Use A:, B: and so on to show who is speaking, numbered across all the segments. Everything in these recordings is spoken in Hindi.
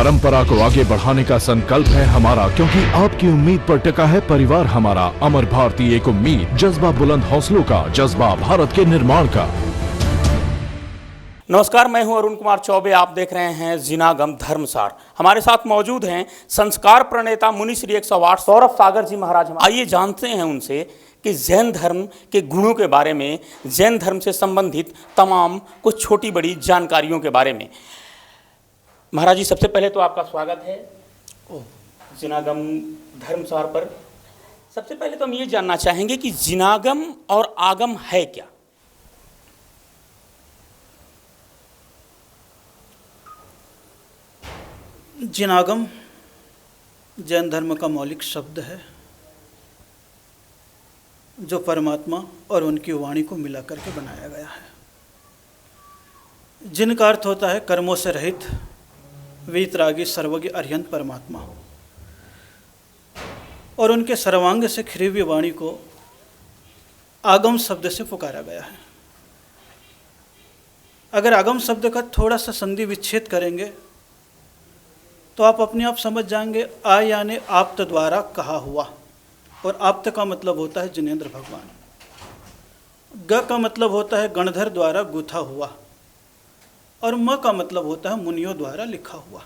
A: परंपरा को आगे बढ़ाने का संकल्प है हमारा, क्योंकि आपकी उम्मीद पर टिका है परिवार हमारा। अमर भारती एक उम्मीद, जज्बा बुलंद हौसलों का, जज्बा भारत के निर्माण का।
B: नमस्कार, मैं हूं अरुण कुमार चौबे। आप देख रहे हैं जिनागम धर्मसार। हमारे साथ मौजूद हैं संस्कार प्रणेता मुनि श्री 108 सौरभ सागर जी महाराज। आइए जानते हैं उनसे कि जैन धर्म के गुणों के बारे में, जैन धर्म से संबंधित तमाम कुछ छोटी बड़ी जानकारियों के बारे में। महाराज जी, सबसे पहले तो आपका स्वागत है जिनागम धर्मसार पर। सबसे पहले तो हम ये जानना चाहेंगे कि जिनागम और आगम है क्या?
C: जिनागम जैन धर्म का मौलिक शब्द है जो परमात्मा और उनकी वाणी को मिलाकर के बनाया गया है। जिनका अर्थ होता है कर्मों से रहित वीतरागी सर्वज्ञ अर्यंत परमात्मा, और उनके सर्वांग से खिरी हुई वाणी को आगम शब्द से पुकारा गया है। अगर आगम शब्द का थोड़ा सा संधि विच्छेद करेंगे तो आप अपने आप समझ जाएंगे। आ यानी आप्त द्वारा कहा हुआ, और आप्त का मतलब होता है जिनेंद्र भगवान। ग का मतलब होता है गणधर द्वारा गूथा हुआ, और म का मतलब होता है मुनियों द्वारा लिखा हुआ।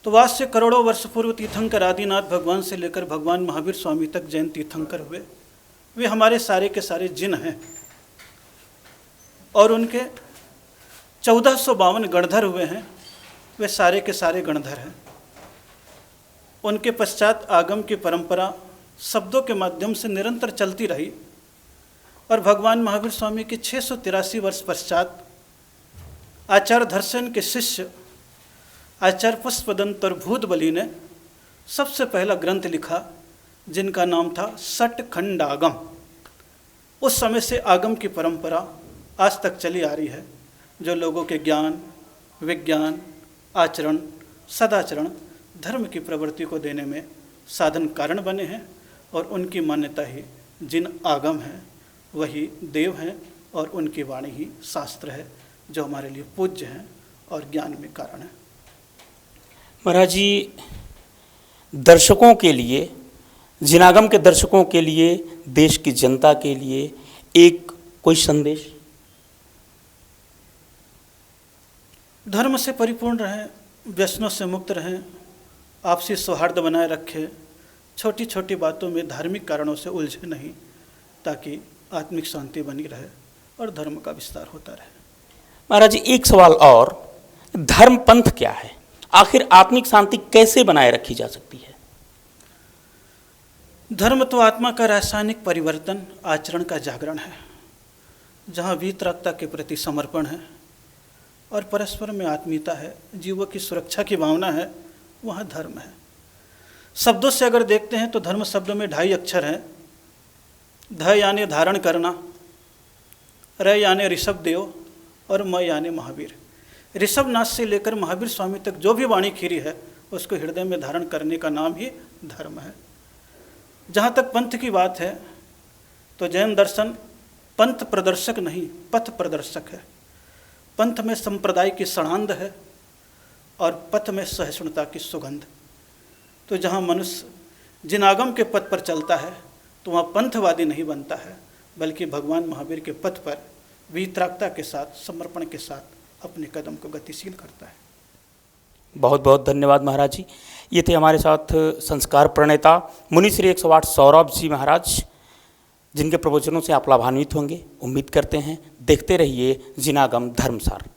C: तो वाद से करोड़ों वर्ष पूर्व तीर्थंकर आदिनाथ भगवान से लेकर भगवान महावीर स्वामी तक जैन तीर्थंकर हुए। वे हमारे सारे के सारे जिन हैं, और उनके 1452 गणधर हुए हैं। वे सारे के सारे गणधर हैं। उनके पश्चात आगम की परंपरा शब्दों के माध्यम से निरंतर चलती रही, और भगवान महावीर स्वामी के 683 वर्ष पश्चात आचार्य धर्षण के शिष्य आचार्य पुष्पदंत और भूतबली ने सबसे पहला ग्रंथ लिखा, जिनका नाम था षटखंडागम। उस समय से आगम की परंपरा आज तक चली आ रही है, जो लोगों के ज्ञान, विज्ञान, आचरण, सदाचरण, धर्म की प्रवृत्ति को देने में साधन कारण बने हैं। और उनकी मान्यता ही जिन आगम हैं वही देव हैं, और उनकी वाणी ही शास्त्र है, जो हमारे लिए पूज्य हैं और ज्ञान में कारण है।
B: महाराज जी, दर्शकों के लिए, जिनागम के दर्शकों के लिए, देश की जनता के लिए एक कोई संदेश?
C: धर्म से परिपूर्ण रहें, व्यसनों से मुक्त रहें, आपसी सौहार्द बनाए रखें, छोटी छोटी बातों में धार्मिक कारणों से उलझे नहीं, ताकि आत्मिक शांति बनी रहे और धर्म का विस्तार होता रहे।
B: महाराज जी, एक सवाल और, धर्म पंथ क्या है? आखिर आत्मिक शांति कैसे बनाए रखी जा सकती है?
C: धर्म तो आत्मा का रासायनिक परिवर्तन, आचरण का जागरण है। जहाँ वीतरागता के प्रति समर्पण है और परस्पर में आत्मीयता है, जीवों की सुरक्षा की भावना है, वहाँ धर्म है। शब्दों से अगर देखते हैं तो धर्म शब्द में 2.5 अक्षर हैं। ध यानी धारण करना, र यानी ऋषभ देव, और म यानी महावीर। ऋषभनाथ से लेकर महावीर स्वामी तक जो भी वाणी खीरी है, उसको हृदय में धारण करने का नाम ही धर्म है। जहाँ तक पंथ की बात है तो जैन दर्शन पंथ प्रदर्शक नहीं, पथ प्रदर्शक है। पंथ में संप्रदाय की सड़ांध है और पथ में सहिष्णुता की सुगंध। तो जहाँ मनुष्य जिनागम के पथ पर चलता है तो वहाँ पंथवादी नहीं बनता है, बल्कि भगवान महावीर के पथ पर वीतरागता के साथ, समर्पण के साथ अपने कदम को गतिशील करता है।
B: बहुत बहुत धन्यवाद महाराज जी। ये थे हमारे साथ संस्कार प्रणेता मुनि श्री 108 सौरभ जी महाराज, जिनके प्रवचनों से आप लाभान्वित होंगे, उम्मीद करते हैं। देखते रहिए जिनागम धर्मसार।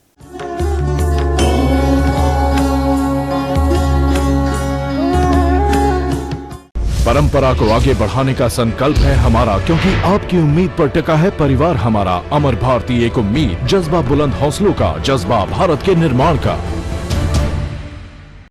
A: परंपरा को आगे बढ़ाने का संकल्प है हमारा, क्योंकि आपकी उम्मीद पर टिका है परिवार हमारा। अमर भारती एक उम्मीद, जज्बा बुलंद हौसलों का, जज्बा भारत के निर्माण का।